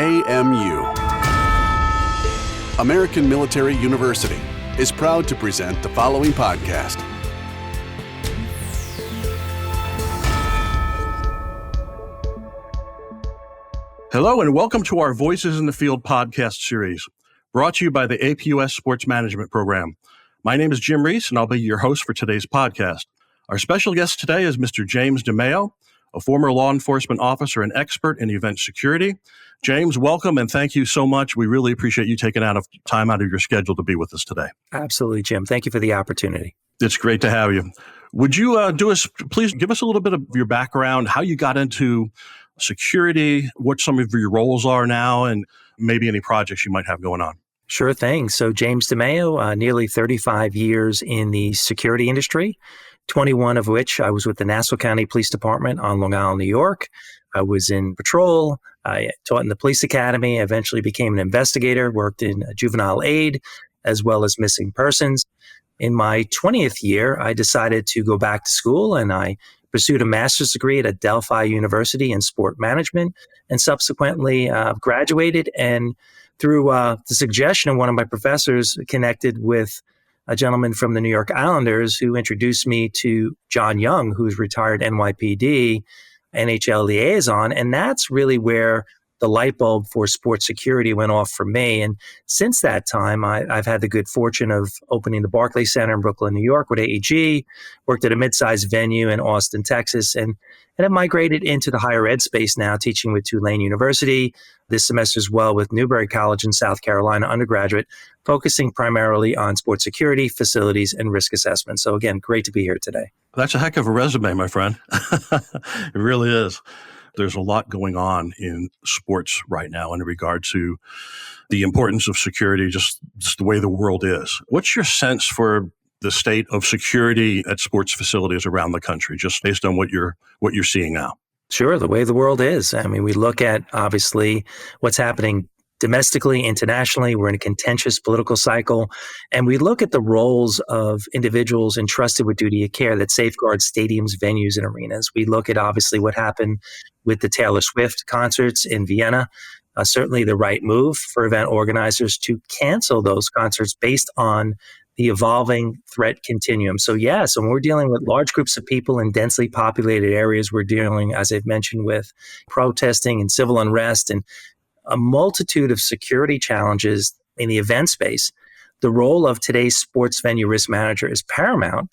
AMU. American Military University is proud to present the following podcast. Hello and welcome to our Voices in the Field podcast series, brought to you by the APUS Sports Management Program. My name is Jim Reese and I'll be your host for today's podcast. Our special guest today is Mr. James DeMeo, a former law enforcement officer and expert in event security. James, welcome and thank you so much. We really appreciate you taking time out of your schedule to be with us today. Absolutely, Jim. Thank you for the opportunity. It's great to have you. Would you please give us a little bit of your background, how you got into security, what some of your roles are now, and maybe any projects you might have going on? Sure thing. So James DeMeo, nearly 35 years in the security industry, 21 of which I was with the Nassau County Police Department on Long Island, New York. I was in patrol. I taught in the police academy. I eventually became an investigator, worked in juvenile aid as well as missing persons. In my 20th year, I decided to go back to school and I pursued a master's degree at Delphi University in sport management and subsequently graduated, and through the suggestion of one of my professors, connected with a gentleman from the New York Islanders who introduced me to John Young, who's retired NYPD NHL liaison. And that's really where the light bulb for sports security went off for me. And since that time, I've had the good fortune of opening the Barclays Center in Brooklyn, New York with AEG, worked at a mid-sized venue in Austin, Texas, and have migrated into the higher ed space now, teaching with Tulane University, this semester as well with Newberry College in South Carolina undergraduate, focusing primarily on sports security, facilities, and risk assessment. So again, great to be here today. That's a heck of a resume, my friend. It really is. There's a lot going on in sports right now in regard to the importance of security, just the way the world is. What's your sense for the state of security at sports facilities around the country, just based on what you're seeing now? Sure, the way the world is. I mean, we look at, obviously, what's happening domestically, internationally. We're in a contentious political cycle. And we look at the roles of individuals entrusted with duty of care that safeguard stadiums, venues, and arenas. We look at, obviously, what happened with the Taylor Swift concerts in Vienna. Certainly the right move for event organizers to cancel those concerts based on the evolving threat continuum. So yes, when we're dealing with large groups of people in densely populated areas, we're dealing, as I've mentioned, with protesting and civil unrest and a multitude of security challenges in the event space. The role of today's sports venue risk manager is paramount,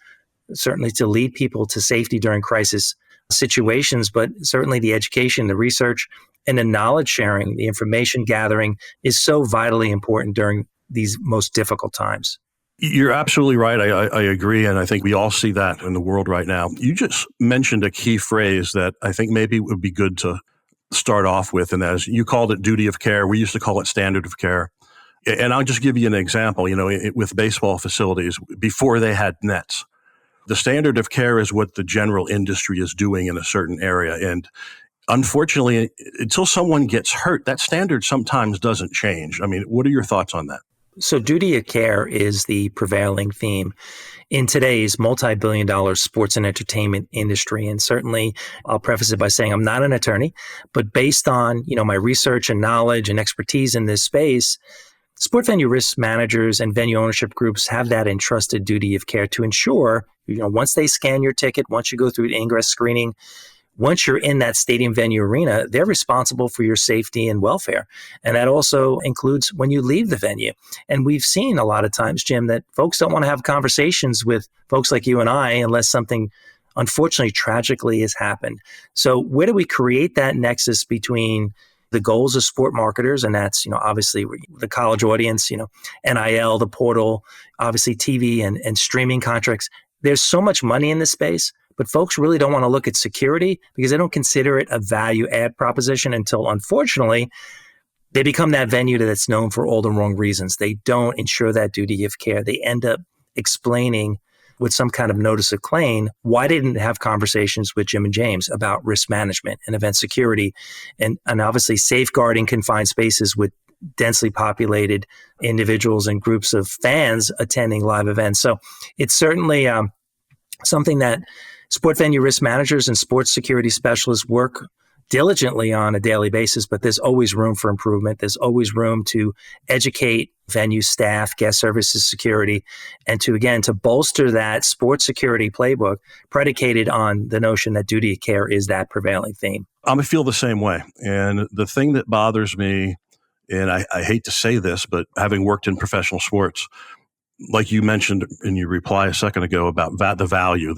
certainly to lead people to safety during crisis situations, but certainly the education, the research, and the knowledge sharing, the information gathering is so vitally important during these most difficult times. You're absolutely right. I agree. And I think we all see that in the world right now. You just mentioned a key phrase that I think maybe would be good to start off with. And as you called it duty of care, we used to call it standard of care. And I'll just give you an example, with baseball facilities, before they had nets, the standard of care is what the general industry is doing in a certain area. And unfortunately, until someone gets hurt, that standard sometimes doesn't change. I mean, what are your thoughts on that? So duty of care is the prevailing theme in today's multi-billion-dollar sports and entertainment industry. And certainly, I'll preface it by saying I'm not an attorney, but based on, my research and knowledge and expertise in this space, sport venue risk managers and venue ownership groups have that entrusted duty of care to ensure, once they scan your ticket, once you go through the ingress screening, once you're in that stadium, venue, arena, they're responsible for your safety and welfare. And that also includes when you leave the venue. And we've seen a lot of times, Jim, that folks don't want to have conversations with folks like you and I unless something, unfortunately, tragically has happened. So where do we create that nexus between the goals of sport marketers, and that's, obviously the college audience, NIL, the portal, obviously TV and streaming contracts. There's so much money in this space. But folks really don't want to look at security because they don't consider it a value add proposition until, unfortunately, they become that venue that's known for all the wrong reasons. They don't ensure that duty of care. They end up explaining with some kind of notice of claim why they didn't have conversations with Jim and James about risk management and event security and obviously safeguarding confined spaces with densely populated individuals and groups of fans attending live events. So it's certainly something that sport venue risk managers and sports security specialists work diligently on a daily basis, but there's always room for improvement. There's always room to educate venue staff, guest services, security, and to bolster that sports security playbook predicated on the notion that duty of care is that prevailing theme. I feel the same way. And the thing that bothers me, and I hate to say this, but having worked in professional sports, like you mentioned in your reply a second ago about the value,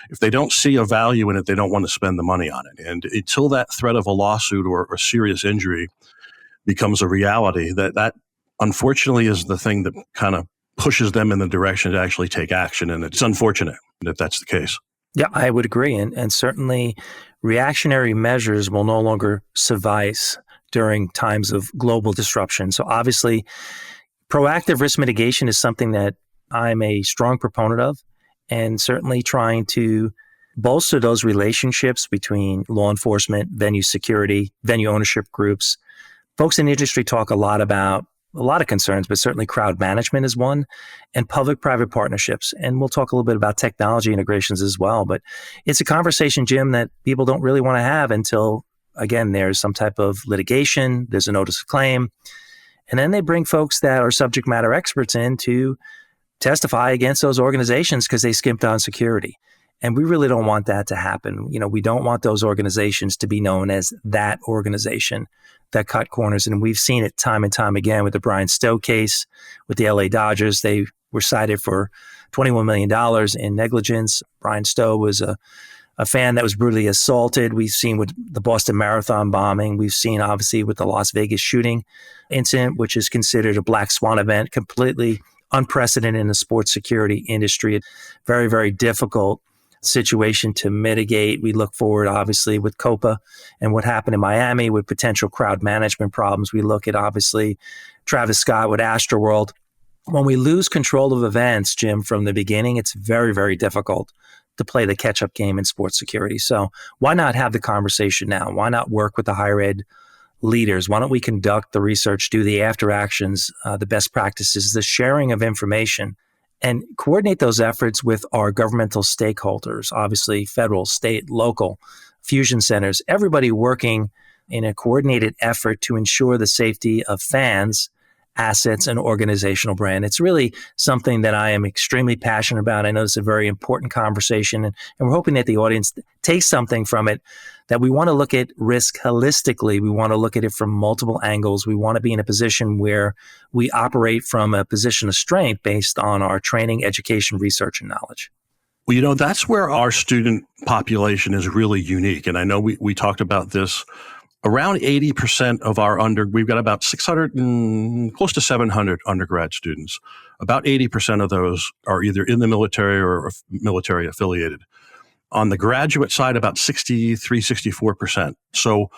if they don't see a value in it, they don't want to spend the money on it. And until that threat of a lawsuit or a serious injury becomes a reality, that unfortunately is the thing that kind of pushes them in the direction to actually take action. And it's unfortunate that that's the case. Yeah, I would agree. And certainly reactionary measures will no longer suffice during times of global disruption. So obviously, proactive risk mitigation is something that I'm a strong proponent of, and certainly trying to bolster those relationships between law enforcement, venue security, venue ownership groups. Folks in the industry talk a lot about a lot of concerns, but certainly crowd management is one, and public-private partnerships. And we'll talk a little bit about technology integrations as well. But it's a conversation, Jim, that people don't really want to have until, again, there's some type of litigation, there's a notice of claim. And then they bring folks that are subject matter experts in to testify against those organizations because they skimped on security. And we really don't want that to happen. We don't want those organizations to be known as that organization that cut corners. And we've seen it time and time again with the Brian Stowe case with the LA Dodgers. They were cited for $21 million in negligence. Brian Stowe was a fan that was brutally assaulted. We've seen with the Boston Marathon bombing. We've seen, obviously, with the Las Vegas shooting incident, which is considered a black swan event, completely unprecedented in the sports security industry. Very, very difficult situation to mitigate. We look forward, obviously, with Copa and what happened in Miami with potential crowd management problems. We look at, obviously, Travis Scott with Astroworld. When we lose control of events, Jim, from the beginning, it's very, very difficult to play the catch-up game in sports security. So why not have the conversation now? Why not work with the higher ed leaders? Why don't we conduct the research, do the after actions, the best practices, the sharing of information, and coordinate those efforts with our governmental stakeholders, obviously federal, state, local, fusion centers, everybody working in a coordinated effort to ensure the safety of fans, assets, and organizational brand. It's really something that I am extremely passionate about. I know it's a very important conversation, and we're hoping that the audience takes something from it, that we want to look at risk holistically. We want to look at it from multiple angles. We want to be in a position where we operate from a position of strength based on our training, education, research, and knowledge. Well, that's where our student population is really unique. And I know we talked about this. Around 80% of we've got about 600 and close to 700 undergrad students. About 80% of those are either in the military or military affiliated. On the graduate side, about 64%. So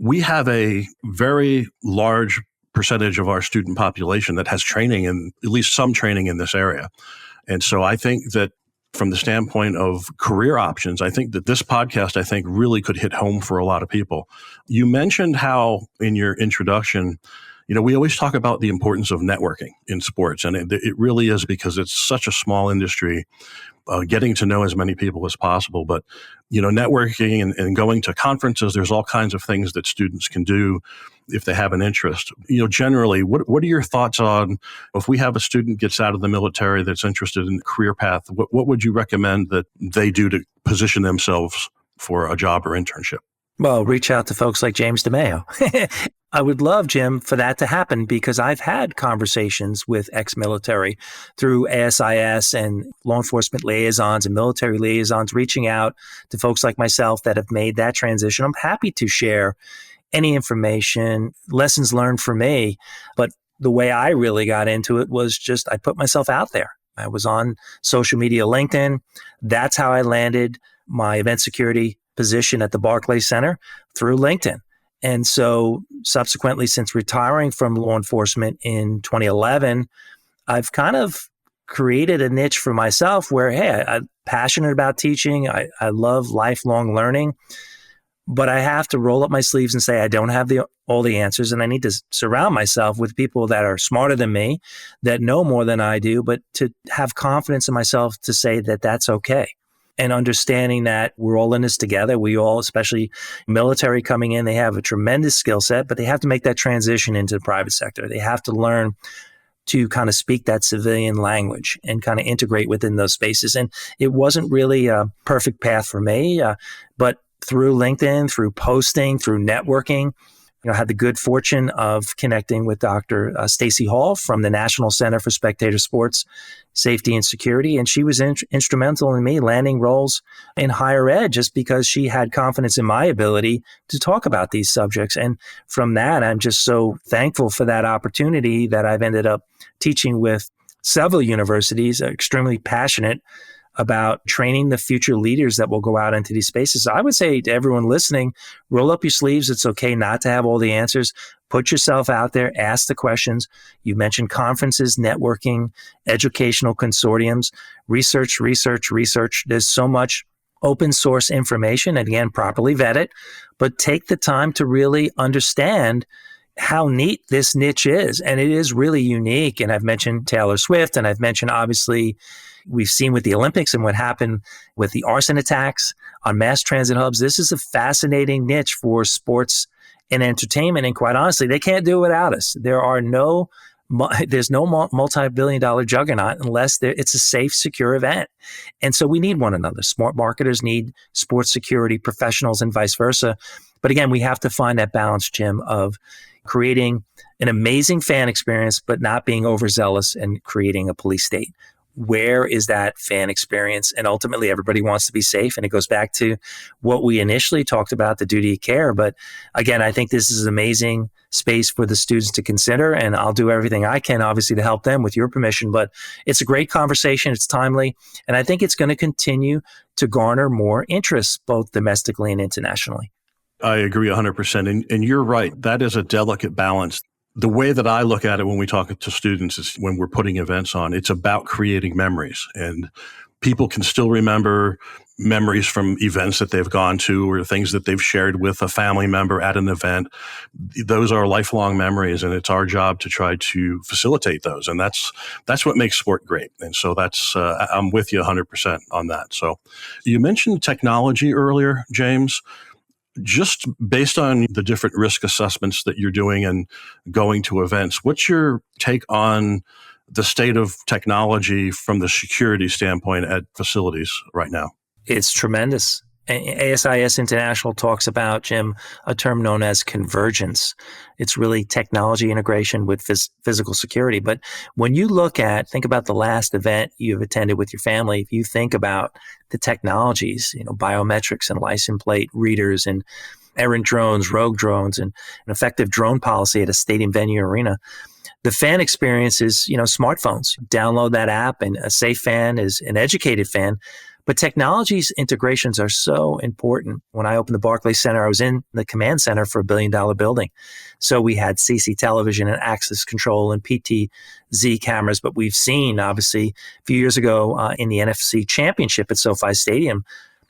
we have a very large percentage of our student population that has training in, at least some training in this area. And so I think that from the standpoint of career options, I think that this podcast, really could hit home for a lot of people. You mentioned how in your introduction, we always talk about the importance of networking in sports, and it really is because it's such a small industry, getting to know as many people as possible. But, networking and going to conferences, there's all kinds of things that students can do if they have an interest. Generally, what are your thoughts on if we have a student gets out of the military that's interested in a career path, what would you recommend that they do to position themselves for a job or internship? Well, reach out to folks like James DeMeo. I would love, Jim, for that to happen because I've had conversations with ex-military through ASIS and law enforcement liaisons and military liaisons reaching out to folks like myself that have made that transition. I'm happy to share any information, lessons learned for me. But the way I really got into it was just I put myself out there. I was on social media, LinkedIn. That's how I landed my event security position at the Barclays Center through LinkedIn. And so subsequently, since retiring from law enforcement in 2011, I've kind of created a niche for myself where, hey, I'm passionate about teaching. I love lifelong learning, but I have to roll up my sleeves and say I don't have all the answers, and I need to surround myself with people that are smarter than me, that know more than I do, but to have confidence in myself to say that that's okay. and understanding that we're all in this together. We all, especially military coming in, they have a tremendous skill set, but they have to make that transition into the private sector. They have to learn to kind of speak that civilian language and kind of integrate within those spaces. And it wasn't really a perfect path for me, but through LinkedIn, through posting, through networking, had the good fortune of connecting with Dr. Stacy Hall from the National Center for Spectator Sports Safety and Security. And she was instrumental in me landing roles in higher ed just because she had confidence in my ability to talk about these subjects. And from that, I'm just so thankful for that opportunity that I've ended up teaching with several universities, extremely passionate about training the future leaders that will go out into these spaces. I would say to everyone listening, roll up your sleeves. It's okay not to have all the answers. Put yourself out there, ask the questions. You mentioned conferences, networking, educational consortiums, research. There's so much open source information, and again, properly vet it, but take the time to really understand how neat this niche is. And it is really unique. And I've mentioned Taylor Swift, and I've mentioned, obviously, we've seen with the Olympics and what happened with the arson attacks on mass transit hubs. This is a fascinating niche for sports and entertainment. And quite honestly, they can't do it without us. There's no multi-billion-dollar juggernaut unless it's a safe, secure event. And so we need one another. Smart marketers need sports security professionals and vice versa. But again, we have to find that balance, Jim, of creating an amazing fan experience, but not being overzealous and creating a police state. Where is that fan experience? And ultimately, everybody wants to be safe. And it goes back to what we initially talked about, the duty of care. But again, I think this is an amazing space for the students to consider. And I'll do everything I can, obviously, to help them with your permission. But it's a great conversation. It's timely. And I think it's going to continue to garner more interest, both domestically and internationally. I agree 100%. And you're right. That is a delicate balance. The way that I look at it when we talk to students is when we're putting events on, it's about creating memories. And people can still remember memories from events that they've gone to or things that they've shared with a family member at an event. Those are lifelong memories, and it's our job to try to facilitate those. And that's what makes sport great. And so I'm with you 100% on that. So you mentioned technology earlier, James. Just based on the different risk assessments that you're doing and going to events, what's your take on the state of technology from the security standpoint at facilities right now? It's tremendous. ASIS International talks about, Jim, a term known as convergence. It's really technology integration with physical security. But when you think about the last event you've attended with your family, if you think about the technologies, biometrics and license plate readers and errant drones, rogue drones, and an effective drone policy at a stadium venue arena, the fan experience is, smartphones. Download that app, and a safe fan is an educated fan. But technology's integrations are so important. When I opened the Barclays Center, I was in the command center for $1 billion building. So we had CC television and access control and PTZ cameras. But we've seen, obviously, a few years ago in the NFC Championship at SoFi Stadium,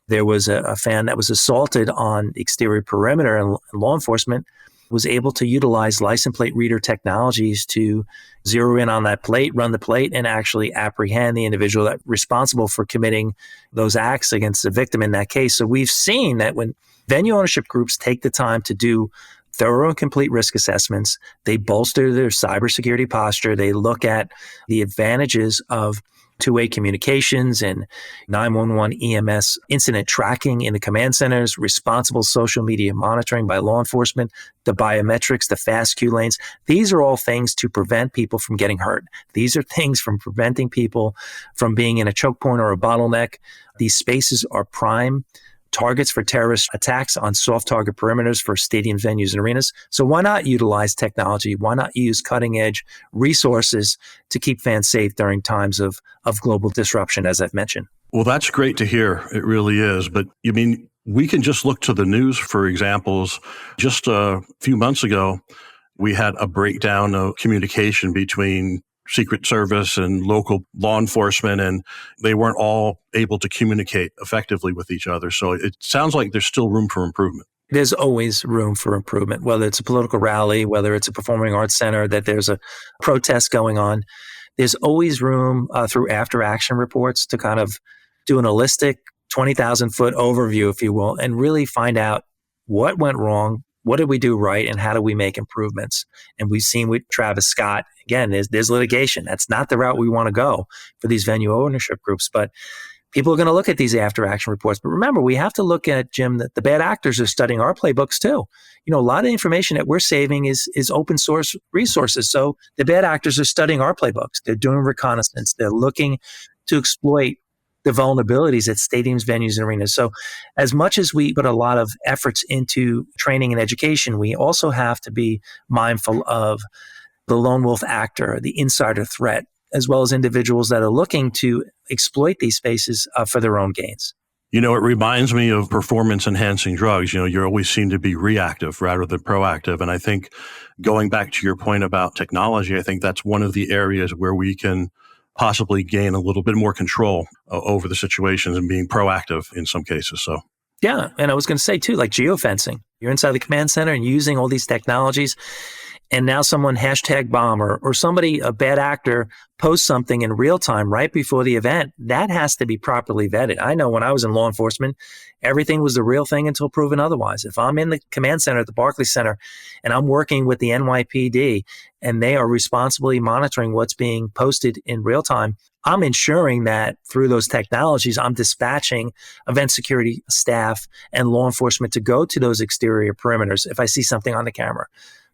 there was a fan that was assaulted on the exterior perimeter, and law enforcement was able to utilize license plate reader technologies to zero in on that plate, run the plate, and actually apprehend the individual that responsible for committing those acts against the victim in that case. So we've seen that when venue ownership groups take the time to do thorough and complete risk assessments, they bolster their cybersecurity posture, they look at the advantages of two-way communications and 911 EMS incident tracking in the command centers, responsible social media monitoring by law enforcement, the biometrics, the fast queue lanes. These are all things to prevent people from getting hurt. These are things from preventing people from being in a choke point or a bottleneck. These spaces are prime targets for terrorist attacks on soft target perimeters for stadium venues and arenas. So why not utilize technology? Why not use cutting edge resources to keep fans safe during times of global disruption, as I've mentioned? Well, that's great to hear. It really is. But you mean, we can just look to the news for examples. Just a few months ago, we had a breakdown of communication between Secret Service and local law enforcement, and they weren't all able to communicate effectively with each other. So it sounds like there's still room for improvement. There's always room for improvement, whether it's a political rally, whether it's a performing arts center, that there's a protest going on. There's always room through after action reports to kind of do an holistic 20,000 foot overview, if you will, and really find out what went wrong, what did we do right, and how do we make improvements. And we've seen with Travis Scott, again, there's litigation. That's not the route we want to go for these venue ownership groups. But people are going to look at these after action reports. But remember, we have to look at, Jim, that the bad actors are studying our playbooks too. A lot of information that we're saving is open source resources. So the bad actors are studying our playbooks. They're doing reconnaissance. They're looking to exploit the vulnerabilities at stadiums, venues, and arenas. So as much as we put a lot of efforts into training and education, we also have to be mindful of the lone wolf actor, the insider threat, as well as individuals that are looking to exploit these spaces for their own gains. It reminds me of performance enhancing drugs. You always seem to be reactive rather than proactive. And I think going back to your point about technology, I think that's one of the areas where we can possibly gain a little bit more control over the situations and being proactive in some cases. So, yeah. And I was going to say too, like geofencing, you're inside the command center and using all these technologies. And now someone #bomb or somebody, a bad actor, posts something in real time right before the event. That has to be properly vetted. I know when I was in law enforcement, everything was the real thing until proven otherwise. If I'm in the command center at the Barclays Center and I'm working with the NYPD and they are responsibly monitoring what's being posted in real time, I'm ensuring that through those technologies, I'm dispatching event security staff and law enforcement to go to those exterior perimeters if I see something on the camera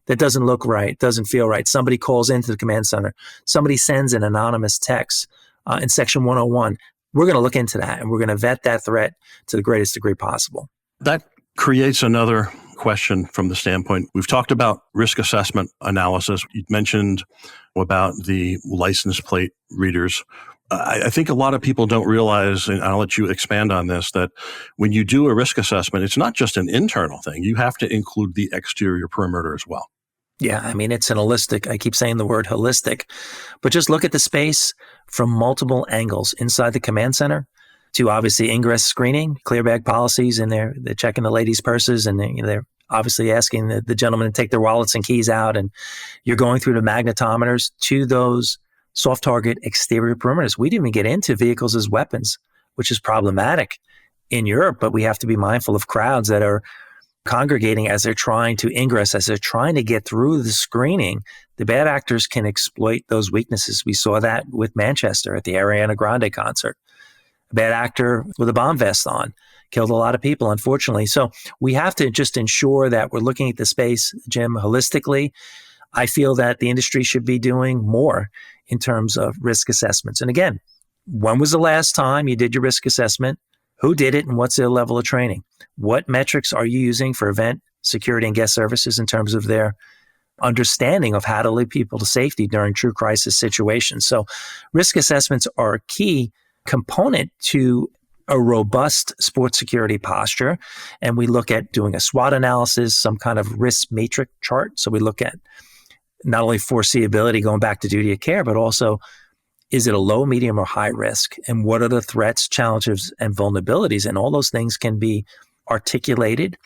that doesn't look right, doesn't feel right. Somebody calls into the command center. Somebody sends an anonymous text in Section 101. We're going to look into that, and we're going to vet that threat to the greatest degree possible. That creates another question from the standpoint. We've talked about risk assessment analysis. You mentioned about the license plate readers. I think a lot of people don't realize, and I'll let you expand on this, that when you do a risk assessment, it's not just an internal thing. You have to include the exterior perimeter as well. Yeah, it's an holistic, I keep saying the word holistic, but just look at the space from multiple angles inside the command center to obviously ingress screening, clear bag policies, and they're checking the ladies' purses, and they're obviously asking the gentlemen to take their wallets and keys out, and you're going through the magnetometers to those soft target exterior perimeters. We didn't even get into vehicles as weapons, which is problematic in Europe, but we have to be mindful of crowds that are congregating as they're trying to ingress, as they're trying to get through the screening. The bad actors can exploit those weaknesses. We saw that with Manchester at the Ariana Grande concert. A bad actor with a bomb vest on killed a lot of people, unfortunately. So we have to just ensure that we're looking at the space, Jim, holistically. I feel that the industry should be doing more in terms of risk assessments. And again, when was the last time you did your risk assessment? Who did it and what's their level of training? What metrics are you using for event security and guest services in terms of their understanding of how to lead people to safety during true crisis situations? So risk assessments are a key component to a robust sports security posture. And we look at doing a SWOT analysis, some kind of risk matrix chart. So we look at not only foreseeability going back to duty of care, but also, is it a low, medium, or high risk? And what are the threats, challenges, and vulnerabilities? And all those things can be articulated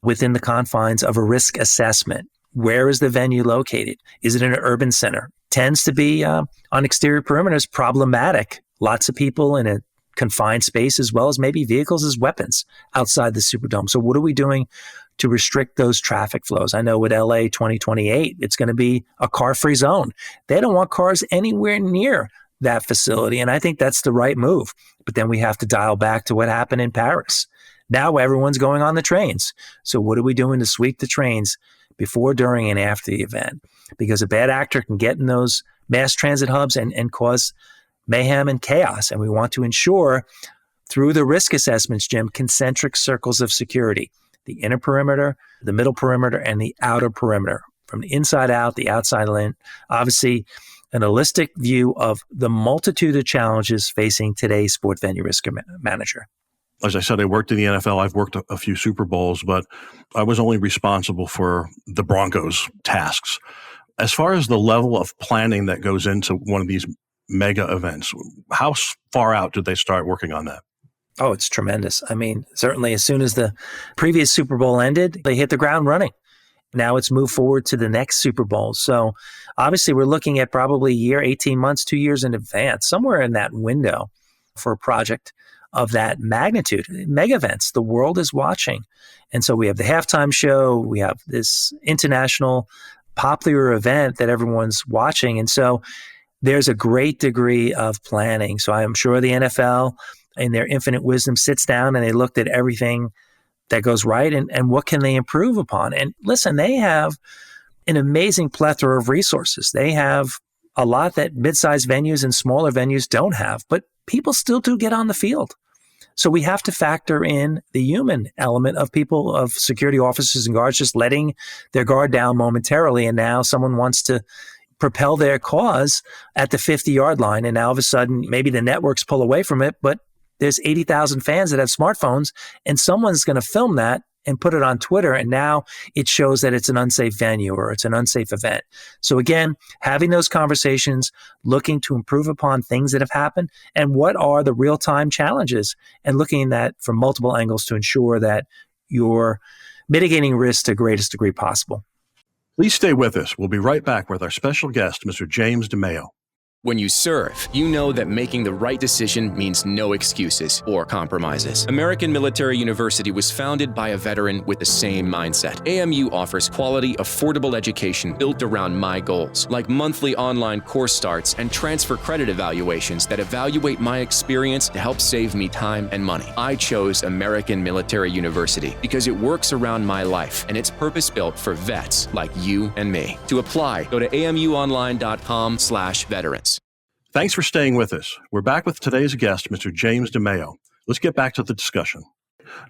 within the confines of a risk assessment. Where is the venue located? Is it in an urban center? Tends to be on exterior perimeters, problematic. Lots of people in a confined space, as well as maybe vehicles as weapons outside the Superdome. So what are we doing to restrict those traffic flows? I know with LA 2028, it's going to be a car-free zone. They don't want cars anywhere near that facility, and I think that's the right move. But then we have to dial back to what happened in Paris. Now everyone's going on the trains. So what are we doing to sweep the trains before, during, and after the event? Because a bad actor can get in those mass transit hubs and cause mayhem and chaos. And we want to ensure through the risk assessments, Jim, concentric circles of security. The inner perimeter, the middle perimeter, and the outer perimeter. From the inside out, the outside in. Obviously, an holistic view of the multitude of challenges facing today's sport venue risk manager. As I said, I worked in the NFL. I've worked a few Super Bowls, but I was only responsible for the Broncos tasks. As far as the level of planning that goes into one of these mega events, how far out did they start working on that? Oh, it's tremendous. Certainly as soon as the previous Super Bowl ended, they hit the ground running. Now it's moved forward to the next Super Bowl. So obviously we're looking at probably a year, 18 months, 2 years in advance, somewhere in that window for a project of that magnitude. Mega events, the world is watching. And so we have the halftime show, we have this international popular event that everyone's watching. And so there's a great degree of planning. So I'm sure the NFL, in their infinite wisdom, sits down and they looked at everything that goes right and what can they improve upon. And listen, they have an amazing plethora of resources. They have a lot that mid-sized venues and smaller venues don't have, but people still do get on the field. So we have to factor in the human element of people, of security officers and guards just letting their guard down momentarily. And now someone wants to propel their cause at the 50-yard line. And now all of a sudden, maybe the networks pull away from it, but there's 80,000 fans that have smartphones and someone's going to film that and put it on Twitter. And now it shows that it's an unsafe venue or it's an unsafe event. So again, having those conversations, looking to improve upon things that have happened and what are the real-time challenges, and looking at that from multiple angles to ensure that you're mitigating risk to the greatest degree possible. Please stay with us. We'll be right back with our special guest, Mr. James DeMeo. When you serve, you know that making the right decision means no excuses or compromises. American Military University was founded by a veteran with the same mindset. AMU offers quality, affordable education built around my goals, like monthly online course starts and transfer credit evaluations that evaluate my experience to help save me time and money. I chose American Military University because it works around my life and it's purpose-built for vets like you and me. To apply, go to amuonline.com/veterans. Thanks for staying with us. We're back with today's guest, Mr. James DeMeo. Let's get back to the discussion.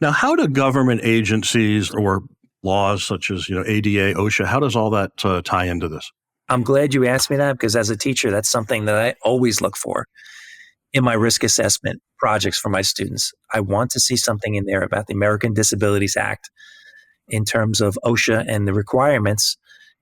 Now, how do government agencies or laws such as ADA, OSHA, how does all that tie into this? I'm glad you asked me that, because as a teacher, that's something that I always look for in my risk assessment projects for my students. I want to see something in there about the American Disabilities Act in terms of OSHA and the requirements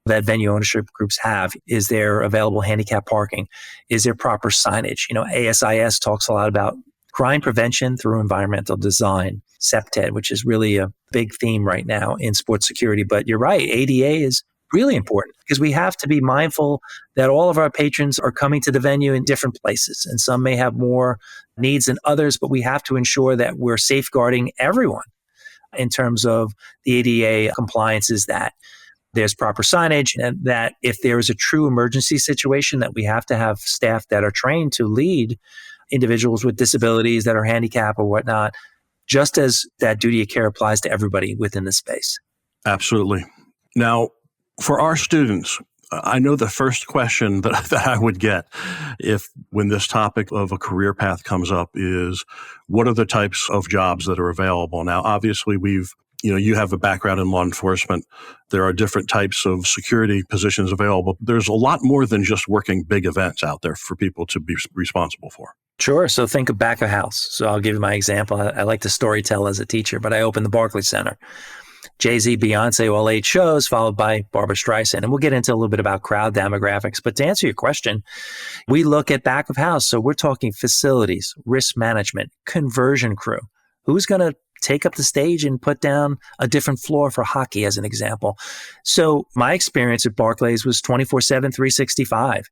that venue ownership groups have. Is there available handicap parking? Is there proper signage? ASIS talks a lot about crime prevention through environmental design, SEPTED, which is really a big theme right now in sports security. But you're right, ADA is really important because we have to be mindful that all of our patrons are coming to the venue in different places, and some may have more needs than others, but we have to ensure that we're safeguarding everyone in terms of the ADA compliances, that there's proper signage, and that if there is a true emergency situation, that we have to have staff that are trained to lead individuals with disabilities that are handicapped or whatnot, just as that duty of care applies to everybody within the space. Absolutely. Now, for our students, I know the first question that I would get when this topic of a career path comes up is, what are the types of jobs that are available? Now, obviously, you have a background in law enforcement. There are different types of security positions available. There's a lot more than just working big events out there for people to be responsible for. Sure. So think of back of house. So I'll give you my example. I like to storytell as a teacher, but I opened the Barclays Center. Jay-Z, Beyonce, all 8 shows, followed by Barbra Streisand. And we'll get into a little bit about crowd demographics. But to answer your question, we look at back of house. So we're talking facilities, risk management, conversion crew. Who's going to take up the stage and put down a different floor for hockey, as an example? So my experience at Barclays was 24/7, 365.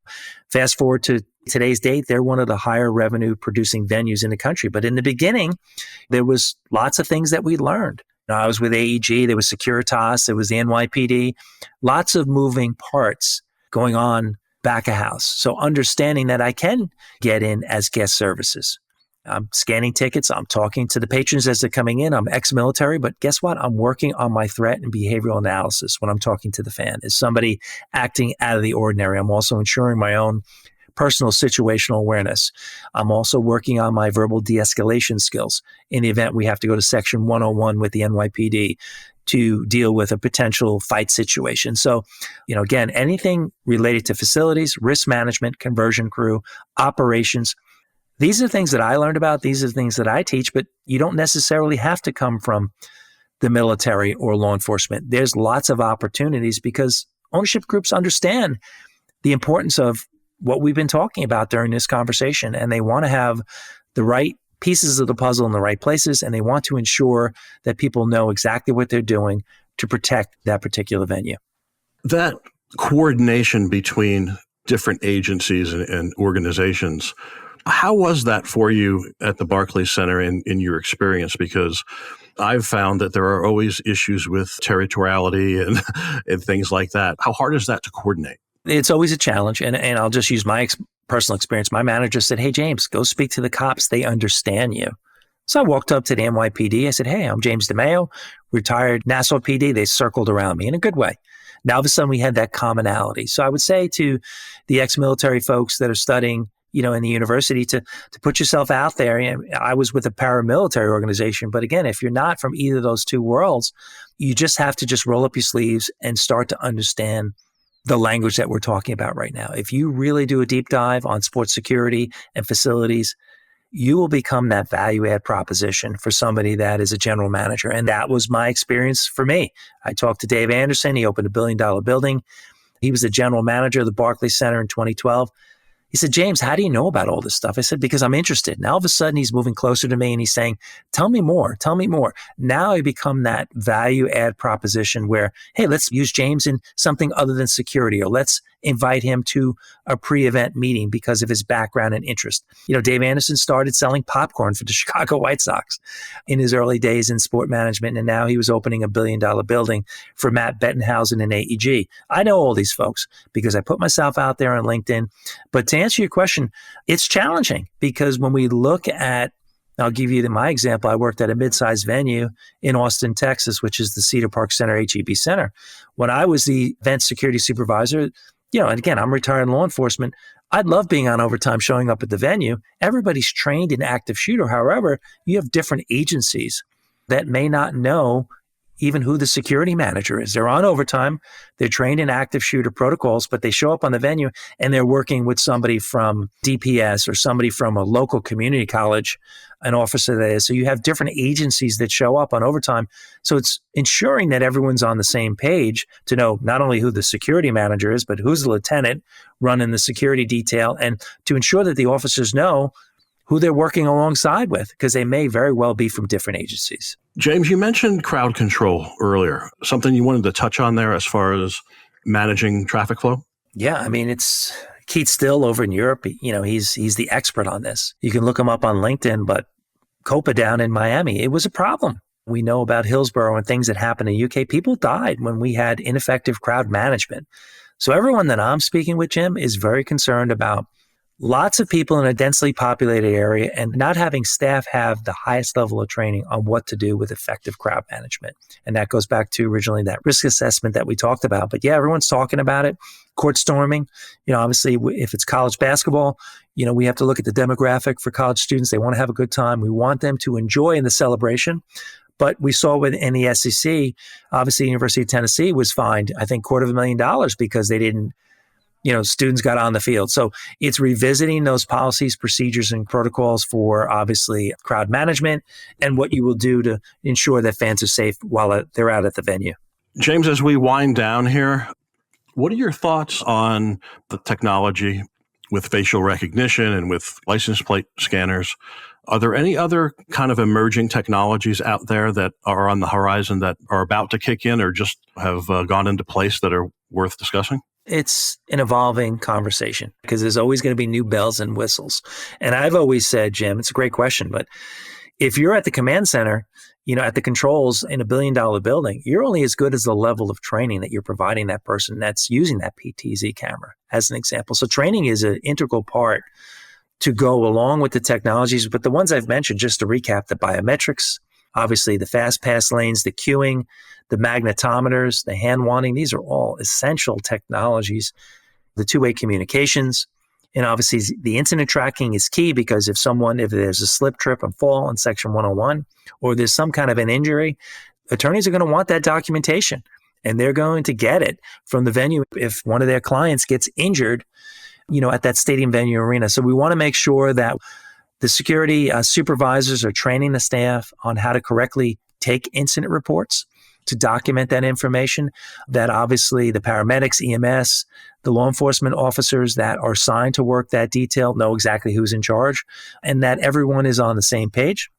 Fast forward to today's date, they're one of the higher revenue producing venues in the country. But in the beginning, there was lots of things that we learned. I was with AEG, there was Securitas, there was the NYPD, lots of moving parts going on back of house. So understanding that I can get in as guest services. I'm scanning tickets. I'm talking to the patrons as they're coming in. I'm ex-military, but guess what? I'm working on my threat and behavioral analysis when I'm talking to the fan. Is somebody acting out of the ordinary? I'm also ensuring my own personal situational awareness. I'm also working on my verbal de-escalation skills in the event we have to go to Section 101 with the NYPD to deal with a potential fight situation. So, again, anything related to facilities, risk management, conversion crew, operations. These are things that I learned about. These are things that I teach, but you don't necessarily have to come from the military or law enforcement. There's lots of opportunities because ownership groups understand the importance of what we've been talking about during this conversation, and they want to have the right pieces of the puzzle in the right places, and they want to ensure that people know exactly what they're doing to protect that particular venue. That coordination between different agencies and organizations, How was that for you at the Barclays Center in your experience? Because I've found that there are always issues with territoriality and, and things like that. How hard is that to coordinate? It's always a challenge. And I'll just use my personal experience. My manager said, "Hey, James, go speak to the cops. They understand you." So I walked up to the NYPD. I said, "Hey, I'm James DeMeo, retired Nassau PD." They circled around me in a good way. Now, all of a sudden, we had that commonality. So I would say to the ex-military folks that are studying, in the university to put yourself out there. I was with a paramilitary organization, but again, if you're not from either of those two worlds, you just have to just roll up your sleeves and start to understand the language that we're talking about right now. If you really do a deep dive on sports security and facilities, you will become that value add proposition for somebody that is a general manager. And that was my experience for me. I talked to Dave Anderson. He opened $1 billion building. He was the general manager of the Barclays Center in 2012. He said, "James, how do you know about all this stuff?" I said, "Because I'm interested." Now, all of a sudden, he's moving closer to me and he's saying, "Tell me more, tell me more." Now I become that value add proposition where, hey, let's use James in something other than security, or let's invite him to a pre-event meeting because of his background and interest. Dave Anderson started selling popcorn for the Chicago White Sox in his early days in sport management, and now he was opening $1 billion building for Matt Bettenhausen and AEG. I know all these folks because I put myself out there on LinkedIn. But to answer your question, it's challenging because when we look at, I'll give you my example. I worked at a mid-sized venue in Austin, Texas, which is the Cedar Park Center, HEB Center. When I was the event security supervisor, and again, I'm retired in law enforcement. I'd love being on overtime, showing up at the venue. Everybody's trained in active shooter. However, you have different agencies that may not know even who the security manager is. They're on overtime. They're trained in active shooter protocols, but they show up on the venue and they're working with somebody from DPS or somebody from a local community college, an officer there. So you have different agencies that show up on overtime. So it's ensuring that everyone's on the same page to know not only who the security manager is, but who's the lieutenant running the security detail, and to ensure that the officers know who they're working alongside with, because they may very well be from different agencies. James, you mentioned crowd control earlier. Something you wanted to touch on there as far as managing traffic flow? Yeah, it's Keith Still over in Europe. He's the expert on this. You can look him up on LinkedIn, but Copa down in Miami, it was a problem. We know about Hillsborough and things that happened in the UK. People died when we had ineffective crowd management. So everyone that I'm speaking with, Jim, is very concerned about lots of people in a densely populated area and not having staff have the highest level of training on what to do with effective crowd management. And that goes back to originally that risk assessment that we talked about. But yeah, everyone's talking about it. Court storming, obviously if it's college basketball, we have to look at the demographic for college students. They want to have a good time. We want them to enjoy in the celebration. But we saw in the SEC, obviously University of Tennessee was fined, I think, $250,000 because they didn't, students got on the field. So it's revisiting those policies, procedures, and protocols for obviously crowd management and what you will do to ensure that fans are safe while they're out at the venue. James, as we wind down here, what are your thoughts on the technology with facial recognition and with license plate scanners? Are there any other kind of emerging technologies out there that are on the horizon that are about to kick in or just have gone into place that are worth discussing? It's an evolving conversation because there's always going to be new bells and whistles. And I've always said, Jim, it's a great question, but if you're at the command center, at the controls in $1 billion building, you're only as good as the level of training that you're providing that person that's using that PTZ camera, as an example. So training is an integral part to go along with the technologies. But the ones I've mentioned, just to recap, the biometrics, obviously the fast pass lanes, the queuing, the magnetometers, the hand wanding, these are all essential technologies. The two-way communications, and obviously the incident tracking is key because if there's a slip, trip, and fall in Section 101, or there's some kind of an injury, attorneys are going to want that documentation, and they're going to get it from the venue if one of their clients gets injured, at that stadium venue arena. So we want to make sure that the security supervisors are training the staff on how to correctly take incident reports, to document that information, that obviously the paramedics, EMS, the law enforcement officers that are assigned to work that detail know exactly who's in charge, and that everyone is on the same page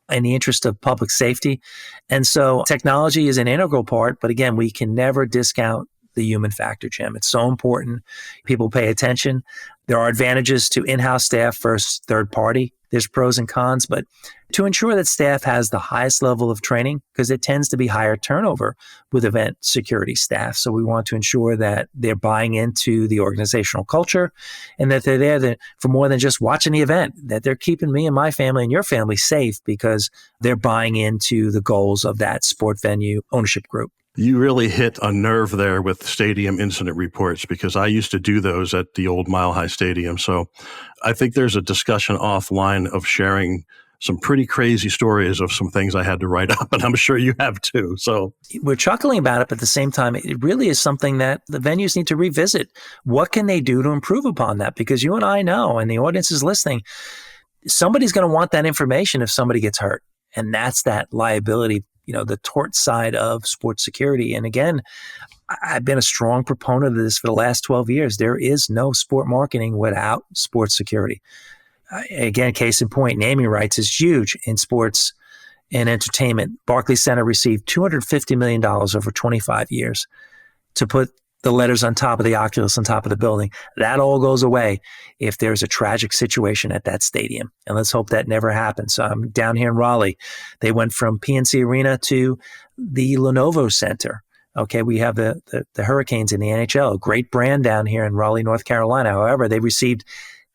in the interest of public safety. And so technology is an integral part, but again, we can never discount the human factor, Jim. It's so important. People pay attention. There are advantages to in-house staff versus third party. There's pros and cons, but to ensure that staff has the highest level of training, because it tends to be higher turnover with event security staff. So we want to ensure that they're buying into the organizational culture and that they're there for more than just watching the event, that they're keeping me and my family and your family safe because they're buying into the goals of that sport venue ownership group. You really hit a nerve there with stadium incident reports, because I used to do those at the old Mile High Stadium. So I think there's a discussion offline of sharing some pretty crazy stories of some things I had to write up, and I'm sure you have too. So we're chuckling about it, but at the same time, it really is something that the venues need to revisit. What can they do to improve upon that? Because you and I know, and the audience is listening, somebody's going to want that information if somebody gets hurt. And that's that liability, the tort side of sports security. And again, I've been a strong proponent of this for the last 12 years. There is no sport marketing without sports security. Again, case in point, naming rights is huge in sports and entertainment. Barclays Center received $250 million over 25 years to put the letters on top of the Oculus on top of the building. That all goes away if there's a tragic situation at that stadium. And let's hope that never happens. Down here in Raleigh, they went from PNC Arena to the Lenovo Center. Okay, we have the Hurricanes in the NHL, a great brand down here in Raleigh, North Carolina. However, they received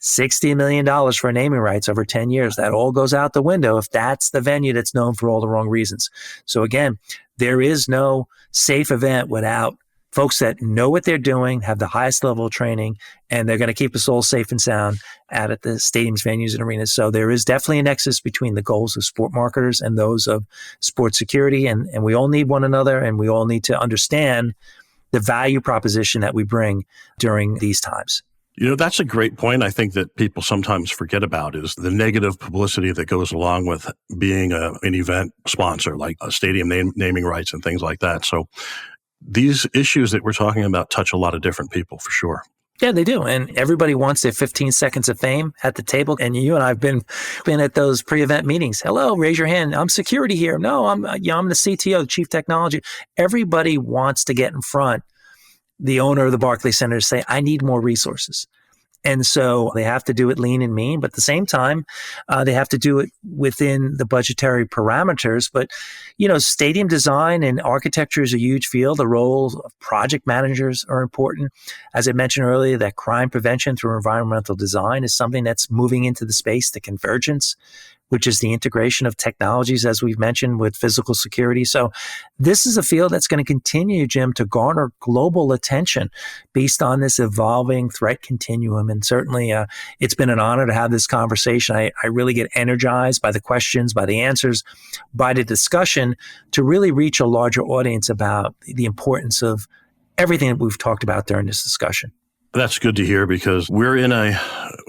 $60 million for naming rights over 10 years. That all goes out the window if that's the venue that's known for all the wrong reasons. So again, there is no safe event without folks that know what they're doing, have the highest level of training, and they're going to keep us all safe and sound out at the stadiums, venues, and arenas. So there is definitely a nexus between the goals of sport marketers and those of sports security. And we all need one another, and we all need to understand the value proposition that we bring during these times. That's a great point. I think that people sometimes forget about is the negative publicity that goes along with being an event sponsor, like a stadium naming rights and things like that. So these issues that we're talking about touch a lot of different people for sure. Yeah, they do. And everybody wants their 15 seconds of fame at the table. And you and I have been at those pre-event meetings. Hello, raise your hand. I'm security here. No, I'm the CTO, the chief technology. Everybody wants to get in front the owner of the Barclays Center to say, I need more resources. And so they have to do it lean and mean, but at the same time, they have to do it within the budgetary parameters. But, stadium design and architecture is a huge field. The roles of project managers are important. As I mentioned earlier, that crime prevention through environmental design is something that's moving into the space, the convergence, which is the integration of technologies, as we've mentioned, with physical security. So this is a field that's going to continue, Jim, to garner global attention based on this evolving threat continuum. And certainly it's been an honor to have this conversation. I really get energized by the questions, by the answers, by the discussion to really reach a larger audience about the importance of everything that we've talked about during this discussion. That's good to hear, because we're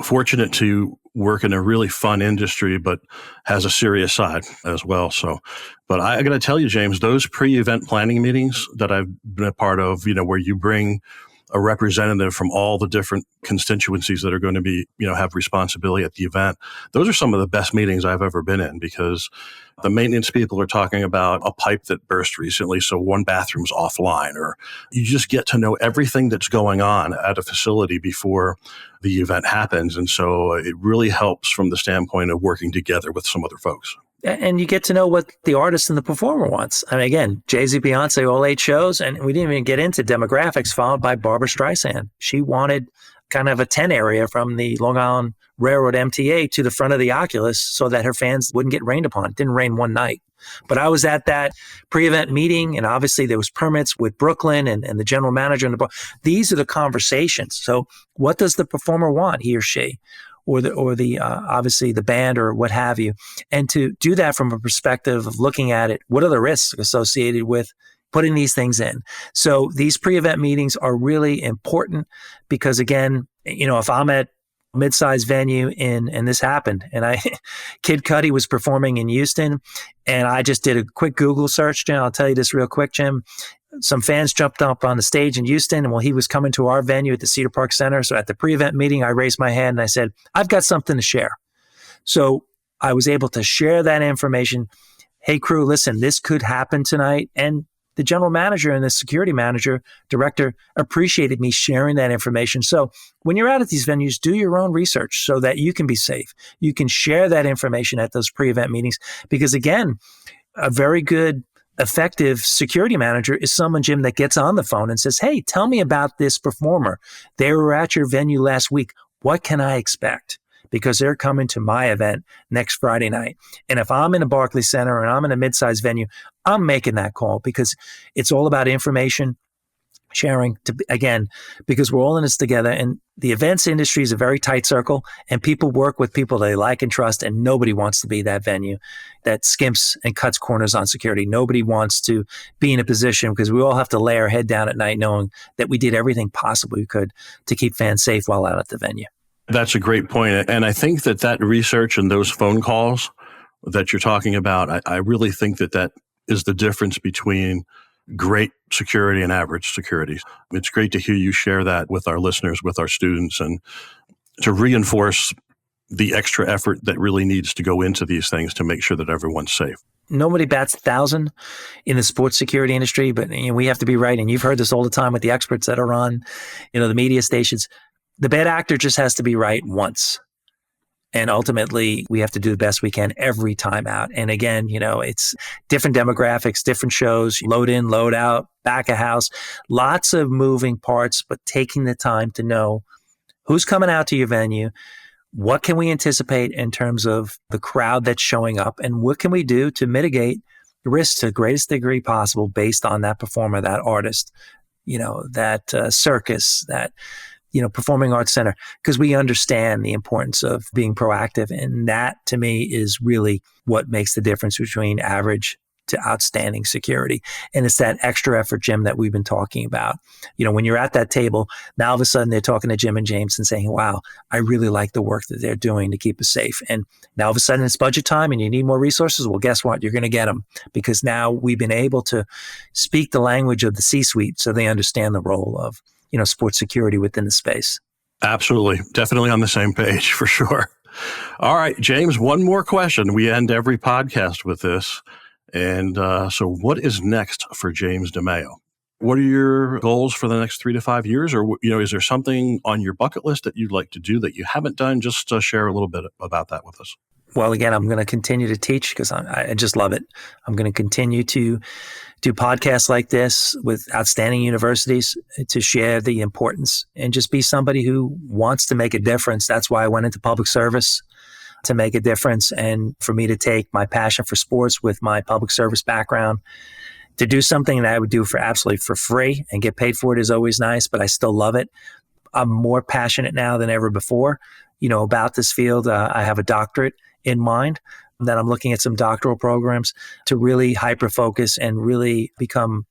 fortunate to work in a really fun industry, but has a serious side as well. So, but I got to tell you, James, those pre-event planning meetings that I've been a part of, where you bring a representative from all the different constituencies that are going to be, have responsibility at the event. Those are some of the best meetings I've ever been in, because the maintenance people are talking about a pipe that burst recently, so one bathroom's offline, or you just get to know everything that's going on at a facility before the event happens. And so it really helps from the standpoint of working together with some other folks. And you get to know what the artist and the performer wants. I mean, again, Jay-Z, Beyonce, all 8 shows, and we didn't even get into demographics, followed by Barbra Streisand. She wanted kind of a 10 area from the Long Island Railroad MTA to the front of the Oculus so that her fans wouldn't get rained upon. It didn't rain one night. But I was at that pre-event meeting, and obviously there was permits with Brooklyn and the general manager and the bar. These are the conversations. So what does the performer want, he or she? Or the obviously the band or what have you, and to do that from a perspective of looking at it, what are the risks associated with putting these things in? So these pre-event meetings are really important because, again, if I'm at a mid-sized venue and this happened, and Kid Cudi was performing in Houston, and I just did a quick Google search, Jim. I'll tell you this real quick, Jim. Some fans jumped up on the stage in Houston, and he was coming to our venue at the Cedar Park Center. So at the pre-event meeting, I raised my hand and I said, I've got something to share. So I was able to share that information. Hey, crew, listen, this could happen tonight. And the general manager and the security manager, director appreciated me sharing that information. So when you're out at these venues, do your own research so that you can be safe. You can share that information at those pre-event meetings because, again, a very good, effective security manager is someone, Jim, that gets on the phone and says, hey, tell me about this performer. They were at your venue last week. What can I expect? Because they're coming to my event next Friday night. And if I'm in a Barclays Center and I'm in a mid-sized venue, I'm making that call because it's all about information sharing, again, because we're all in this together. And the events industry is a very tight circle, and people work with people they like and trust, and nobody wants to be that venue that skimps and cuts corners on security. Nobody wants to be in a position, because we all have to lay our head down at night knowing that we did everything possible we could to keep fans safe while out at the venue. That's a great point. And I think that research and those phone calls that you're talking about, I really think that is the difference between great security and average security. It's great to hear you share that with our listeners, with our students, and to reinforce the extra effort that really needs to go into these things to make sure that everyone's safe. Nobody bats 1,000 in the sports security industry, but we have to be right. And you've heard this all the time with the experts that are on, the media stations. The bad actor just has to be right once. And ultimately, we have to do the best we can every time out. And again, it's different demographics, different shows, load in, load out, back of house, lots of moving parts, but taking the time to know who's coming out to your venue, what can we anticipate in terms of the crowd that's showing up, and what can we do to mitigate the risks to the greatest degree possible based on that performer, that artist, that circus, that performing arts center, because we understand the importance of being proactive. And that, to me, is really what makes the difference between average to outstanding security. And it's that extra effort, Jim, that we've been talking about. When you're at that table, now all of a sudden they're talking to Jim and James and saying, wow, I really like the work that they're doing to keep us safe. And now all of a sudden it's budget time and you need more resources. Well, guess what? You're going to get them, because now we've been able to speak the language of the C-suite so they understand the role of sports security within the space. Absolutely. Definitely on the same page, for sure. All right, James, one more question. We end every podcast with this. And so what is next for James DeMeo? What are your goals for the next 3 to 5 years? Or, is there something on your bucket list that you'd like to do that you haven't done? Just share a little bit about that with us. Well, again, I'm going to continue to teach because I just love it. I'm going to continue to do podcasts like this with outstanding universities to share the importance and just be somebody who wants to make a difference. That's why I went into public service, to make a difference, and for me to take my passion for sports with my public service background to do something that I would do absolutely for free and get paid for it is always nice, but I still love it. I'm more passionate now than ever before, about this field. I have a doctorate in mind that I'm looking at some doctoral programs to really hyper-focus and really become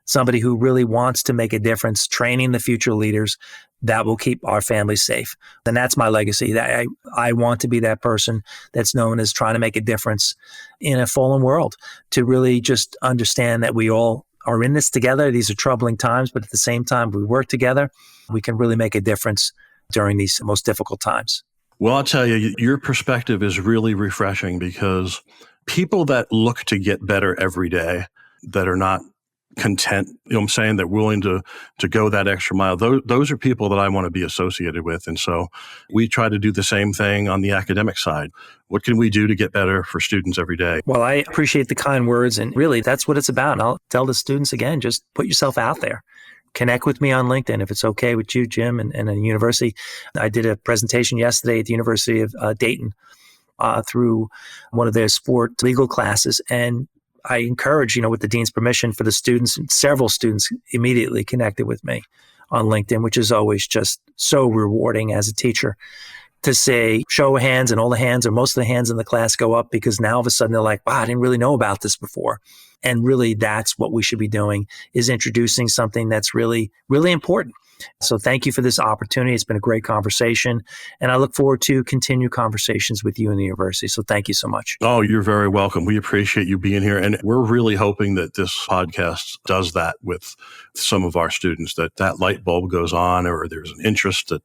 somebody who really wants to make a difference, training the future leaders that will keep our families safe. And that's my legacy. That I want to be that person that's known as trying to make a difference in a fallen world, to really just understand that we all are in this together. These are troubling times, but at the same time, we work together. We can really make a difference during these most difficult times. Well, I'll tell you, your perspective is really refreshing, because people that look to get better every day, that are not content, they're willing to go that extra mile. Those are people that I want to be associated with. And so we try to do the same thing on the academic side. What can we do to get better for students every day? Well, I appreciate the kind words, and really that's what it's about. And I'll tell the students again, just put yourself out there. Connect with me on LinkedIn if it's okay with you, Jim, and a university. I did a presentation yesterday at the University of Dayton through one of their sport legal classes. And I encourage, with the dean's permission, for the students, and several students immediately connected with me on LinkedIn, which is always just so rewarding as a teacher to say, show of hands, and all the hands or most of the hands in the class go up, because now all of a sudden they're like, wow, I didn't really know about this before. And really that's what we should be doing, is introducing something that's really, really important. So thank you for this opportunity. It's been a great conversation, and I look forward to continued conversations with you in the university. So thank you so much. Oh, you're very welcome. We appreciate you being here. And we're really hoping that this podcast does that with some of our students, that light bulb goes on, or there's an interest that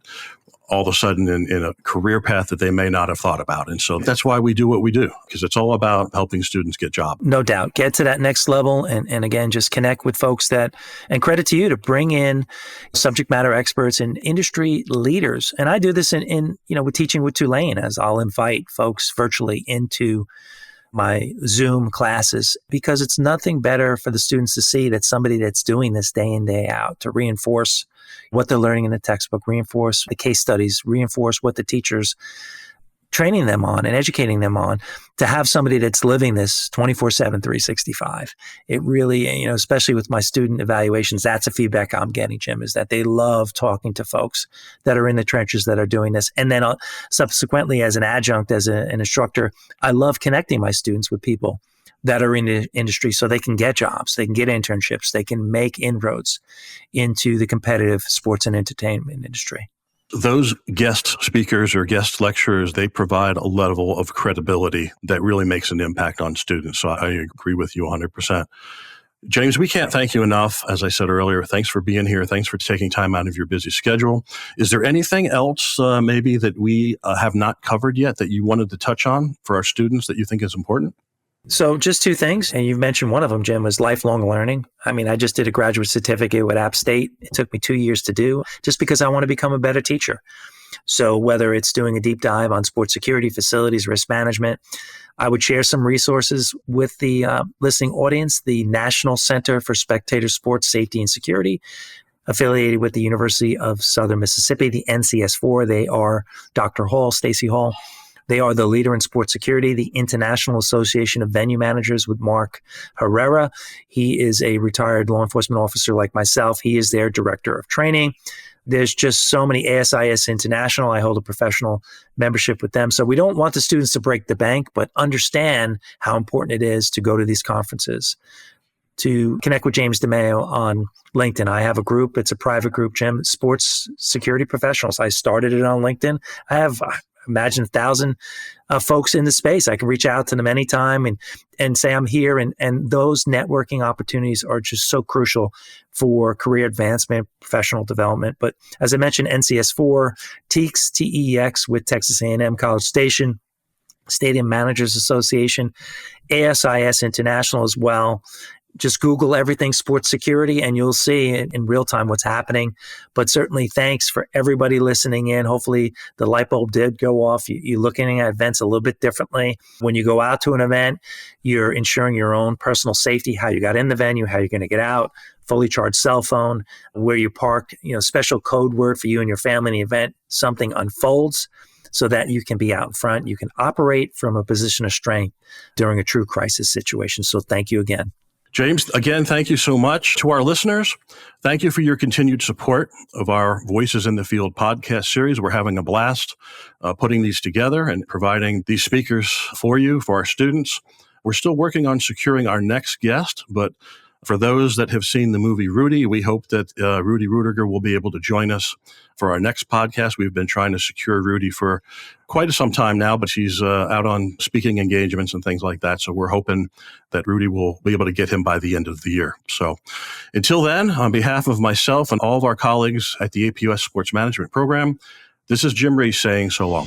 all of a sudden in a career path that they may not have thought about. And so that's why we do what we do, because it's all about helping students get jobs. No doubt. Get to that next level. And again, just connect with folks and credit to you to bring in subject matter experts and industry leaders. And I do this in with teaching with Tulane, as I'll invite folks virtually into my Zoom classes, because it's nothing better for the students to see that somebody that's doing this day in, day out, to reinforce what they're learning in the textbook, reinforce the case studies, reinforce what the teachers training them on and educating them on, to have somebody that's living this 24/7, 365. It really, especially with my student evaluations, that's the feedback I'm getting, Jim, is that they love talking to folks that are in the trenches that are doing this. And then subsequently, as an adjunct, as an instructor, I love connecting my students with people that are in the industry so they can get jobs, they can get internships, they can make inroads into the competitive sports and entertainment industry. Those guest speakers or guest lecturers, they provide a level of credibility that really makes an impact on students. So I agree with you 100%. James, we can't thank you enough. As I said earlier, thanks for being here. Thanks for taking time out of your busy schedule. Is there anything else maybe that we have not covered yet that you wanted to touch on for our students that you think is important? So just two things, and you've mentioned one of them, Jim, was lifelong learning. I mean, I just did a graduate certificate with App State. It took me 2 years to do, just because I want to become a better teacher. So whether it's doing a deep dive on sports security, facilities, risk management, I would share some resources with the listening audience. The National Center for Spectator Sports Safety and Security, affiliated with the University of Southern Mississippi, the NCS4. They are Dr. Hall, Stacy Hall. They are the leader in sports security, the International Association of Venue Managers with Mark Herrera. He is a retired law enforcement officer like myself. He is their director of training. There's just so many. ASIS International, I hold a professional membership with them. So we don't want the students to break the bank, but understand how important it is to go to these conferences, to connect with James DeMeo on LinkedIn. I have a group. It's a private group, Jim, Sports Security Professionals. I started it on LinkedIn. I have imagine 1,000 folks in the space. I can reach out to them anytime and say I'm here. And those networking opportunities are just so crucial for career advancement, professional development. But as I mentioned, NCS4, TEEX, TEEX with Texas A&M College Station, Stadium Managers Association, ASIS International as well. Just Google everything sports security and you'll see in real time what's happening. But certainly thanks for everybody listening in. Hopefully the light bulb did go off. You're looking at events a little bit differently. When you go out to an event, you're ensuring your own personal safety, how you got in the venue, how you're going to get out, fully charged cell phone, where you park, special code word for you and your family in the event something unfolds, so that you can be out in front. You can operate from a position of strength during a true crisis situation. So thank you again. James, again, thank you so much. To our listeners, thank you for your continued support of our Voices in the Field podcast series. We're having a blast putting these together and providing these speakers for you, for our students. We're still working on securing our next guest, but for those that have seen the movie Rudy, we hope that Rudy Rudiger will be able to join us for our next podcast. We've been trying to secure Rudy for quite some time now, but she's out on speaking engagements and things like that. So we're hoping that Rudy will be able to get him by the end of the year. So until then, on behalf of myself and all of our colleagues at the APUS Sports Management Program, this is Jim Reese saying so long.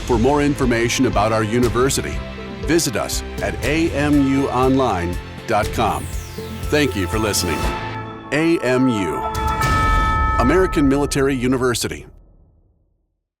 For more information about our university, visit us at amuonline.com. Thank you for listening. AMU, American Military University.